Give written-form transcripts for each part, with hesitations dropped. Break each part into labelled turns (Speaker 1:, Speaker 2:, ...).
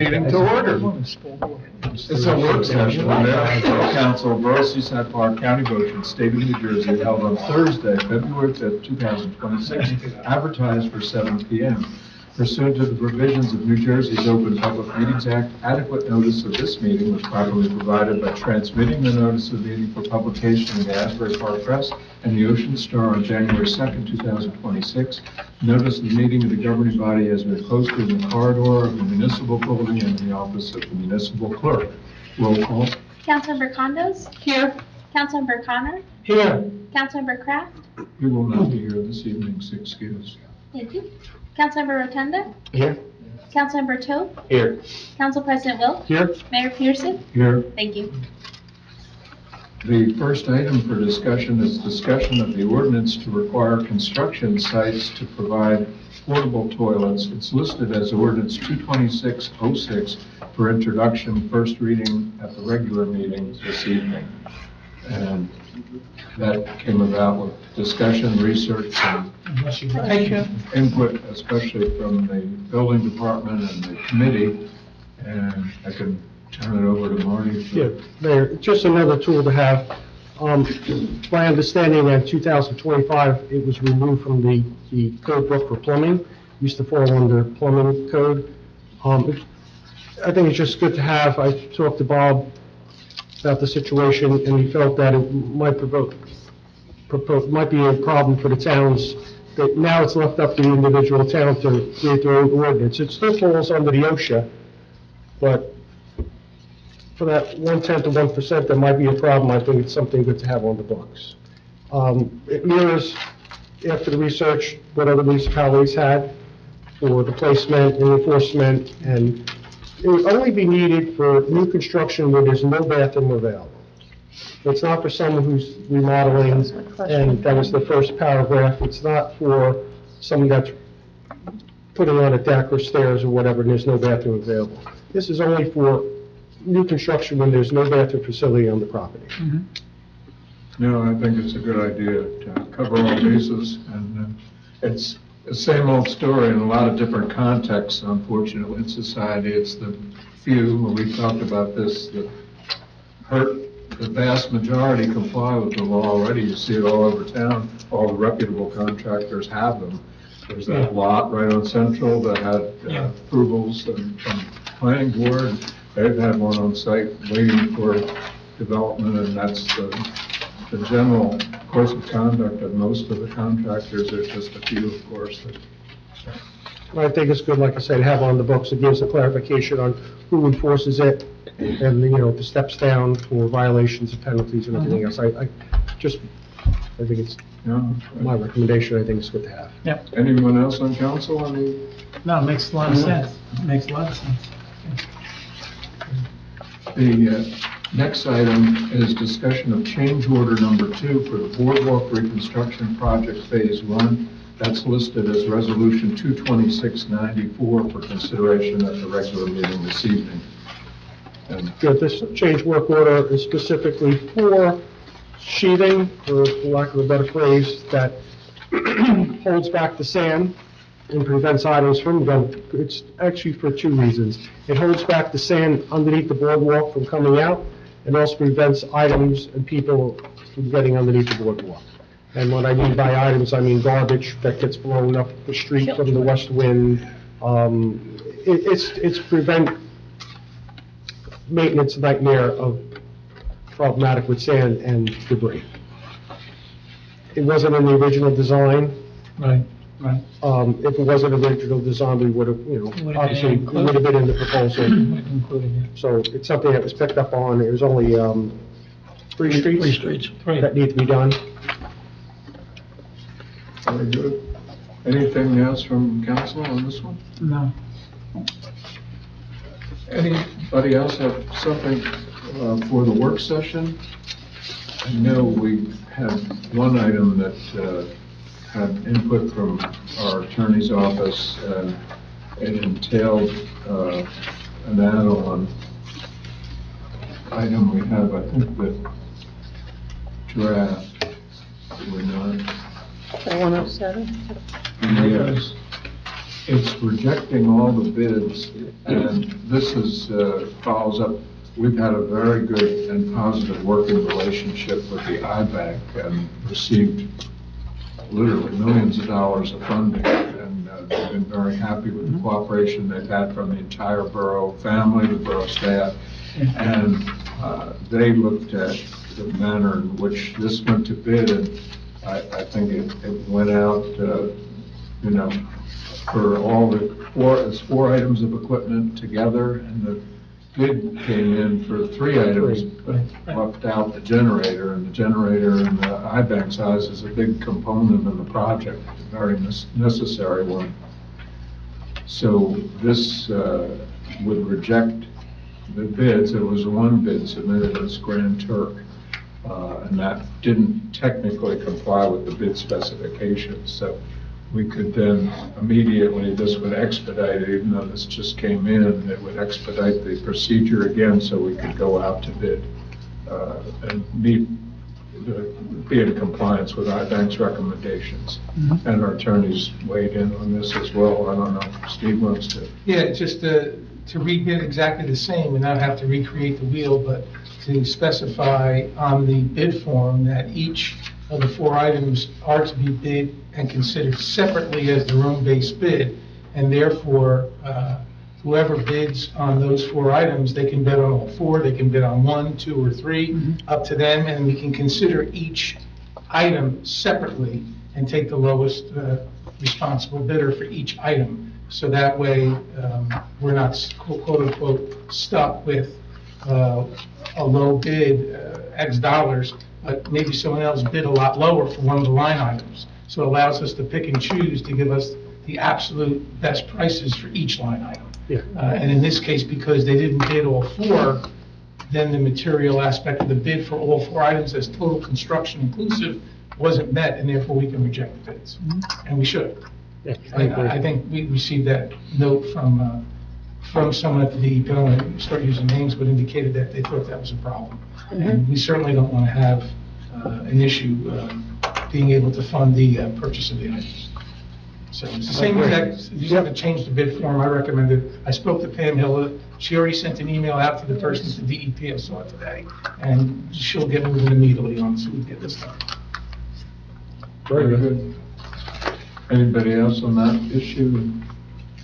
Speaker 1: Meeting to order. It's a work session, the Council of Borough, Seaside Park, County of Ocean, State of New Jersey, held on Thursday, February 5th, 2026, advertised for 7 p.m. Pursuant to the provisions of New Jersey's Open Public Meetings Act, adequate notice of this meeting was properly provided by transmitting the notice of meeting for publication in the Asbury Park Press and the Ocean Star on January 2nd, 2026. Notice of the meeting of the governing body has been posted in the corridor of the municipal building and in the office of the municipal clerk. Roll call.
Speaker 2: Councilmember Condos? Here. Councilmember Connor?
Speaker 1: Here.
Speaker 2: Councilmember Kraft?
Speaker 1: We will not be here this evening, so excuse.
Speaker 2: Thank you. Councilmember Rotunda?
Speaker 1: Here.
Speaker 2: Councilmember Toth?
Speaker 1: Here.
Speaker 2: Council President Wilk?
Speaker 1: Here.
Speaker 2: Mayor Pearson?
Speaker 1: Here.
Speaker 2: Thank you.
Speaker 1: The first item for discussion is discussion of the ordinance to require construction sites to provide portable toilets. It's listed as ordinance 22606 for introduction, first reading at the regular meeting this evening. And that came about with discussion, research, and input, especially from the building department and the committee. And I can turn it over to Marty.
Speaker 3: Yeah, Mayor, just another tool to have. My understanding that 2025, it was removed from the code book for plumbing, used to fall under plumbing code. I think it's just good to have. I talked to Bob about the situation, and he felt that it might might be a problem for the towns, that now it's left up to the individual town to create their own ordinance. It still falls under the OSHA, but for that 1/10 of 1%, that might be a problem. I think it's something good to have on the books. It mirrors, after the research, what other municipalities had for the placement and enforcement, and it would only be needed for new construction where there's no bathroom available. It's not for someone who's remodeling, and that was the first paragraph. It's not for someone that's putting on a deck or stairs or whatever, and there's no bathroom available. This is only for new construction when there's no bathroom facility on the property.
Speaker 1: No, I think it's a good idea to cover all bases, and it's the same old story in a lot of different contexts, unfortunately, in society. It's the few, we've talked about this, that hurt. The vast majority comply with the law already. You see it all over town. All the reputable contractors have them. There's that lot right on Central that had approvals from planning board. They've had one on site waiting for development, and that's the general course of conduct of most of the contractors. There's just a few, of course.
Speaker 3: I think it's good, like I said, to have on the books. It gives a clarification on who enforces it, and, the steps down for violations and penalties and everything else. I think it's my recommendation. I think it's good to have.
Speaker 4: Yeah.
Speaker 1: Anyone else on council?
Speaker 4: No, it makes a lot of sense. It makes a lot of sense.
Speaker 1: The next item is discussion of change order number 2 for the Boardwalk Reconstruction Project Phase 1. That's listed as Resolution 22694 for consideration at the regular meeting this evening. And
Speaker 3: Good, this change work order is specifically for sheathing, for lack of a better phrase, that holds back the sand and prevents items from going. It's actually for 2 reasons. It holds back the sand underneath the boardwalk from coming out, and also prevents items and people from getting underneath the boardwalk. And what I mean by items, I mean garbage that gets blown up the street from the west wind. It's prevent maintenance nightmare of problematic with sand and debris. It wasn't in the original design.
Speaker 4: Right, right.
Speaker 3: If it wasn't an original design, we would have, obviously, it would have been in the proposal. So it's something that was picked up on. It was only 3 streets.
Speaker 4: 3 streets. 3.
Speaker 3: That need to be done.
Speaker 1: very good. Anything else from council on this one?
Speaker 4: No.
Speaker 1: Anybody else have something for the work session? I know we had one item that had input from our attorney's office, and it entailed an add-on item. We have, I think, the draft. We're not.
Speaker 5: 107?
Speaker 1: Yes. It's rejecting all the bids, and this is, follows up, we've had a very good and positive working relationship with the IBank and received literally millions of dollars of funding, and they've been very happy with the cooperation they've had from the entire borough family, the borough staff, and they looked at the manner in which this went to bid, and I think it went out, for all the four items of equipment together, and the bid came in for three items, but left out the generator, and the generator in the IBank size is a big component of the project, a very necessary one. So this would reject the bids. There was one bid submitted as Grand Turk, and that didn't technically comply with the bid specifications. So we could then immediately, this would expedite it, even though this just came in, it would expedite the procedure again so we could go out to bid and be in compliance with IBank's recommendations. And our attorneys weighed in on this as well. I don't know if Steve wants to.
Speaker 5: Yeah, just to rebid exactly the same and not have to recreate the wheel, but to specify on the bid form that each of the four items are to be bid and considered separately as their own base bid, and therefore, whoever bids on those four items, they can bid on all four, they can bid on one, two, or three, up to them, and we can consider each item separately and take the lowest responsible bidder for each item. So that way, we're not quote unquote stuck with a low bid, X dollars, but maybe someone else bid a lot lower for one of the line items. So it allows us to pick and choose to give us the absolute best prices for each line item.
Speaker 3: Yeah.
Speaker 5: And in this case, because they didn't bid all four, then the material aspect of the bid for all four items as total construction inclusive wasn't met, and therefore we can reject the bids. And we should.
Speaker 3: Yeah, I agree.
Speaker 5: I think we received that note from someone at the DEP, I don't want to start using names, but indicated that they thought that was a problem. And we certainly don't want to have an issue being able to fund the purchase of the items. So it's the same exact, you haven't changed the bid form, I recommended, I spoke to Pam Hill, she already sent an email out to the person at the DEP, I saw it today, and she'll get moving immediately on it, so we can get this done.
Speaker 1: Very good. Anybody else on that issue?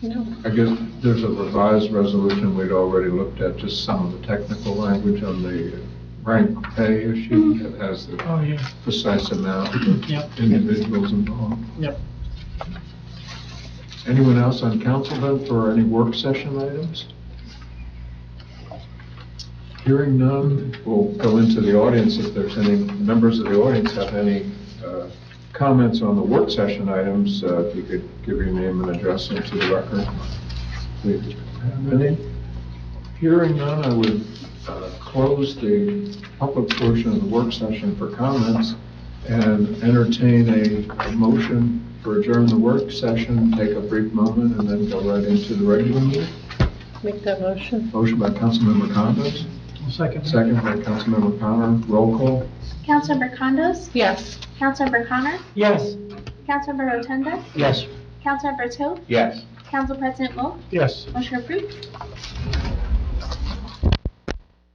Speaker 2: No.
Speaker 1: I guess there's a revised resolution we'd already looked at, just some of the technical language on the rank pay issue that has the
Speaker 4: Oh, yeah.
Speaker 1: precise amount
Speaker 4: Yep.
Speaker 1: of individuals involved.
Speaker 4: Yep.
Speaker 1: Anyone else on council then for any work session items? Hearing none, we'll go into the audience if there's any members of the audience have any comments on the work session items. If you could give your name and address into the record. Please. Have any? Hearing none, I would close the public portion of the work session for comments and entertain a motion for adjourn the work session, take a brief moment, and then go right into the regular meeting.
Speaker 6: Make that motion.
Speaker 1: Motion by Councilmember Condos,
Speaker 4: Second.
Speaker 1: second by Councilmember Connor. Roll call.
Speaker 2: Councilmember Condos?
Speaker 6: Yes.
Speaker 2: Councilmember Connor?
Speaker 4: Yes.
Speaker 2: Councilmember Rotunda?
Speaker 3: Yes.
Speaker 2: Councilmember Toth?
Speaker 7: Yes.
Speaker 2: Council President Wolf?
Speaker 3: Yes.
Speaker 2: Motion approved.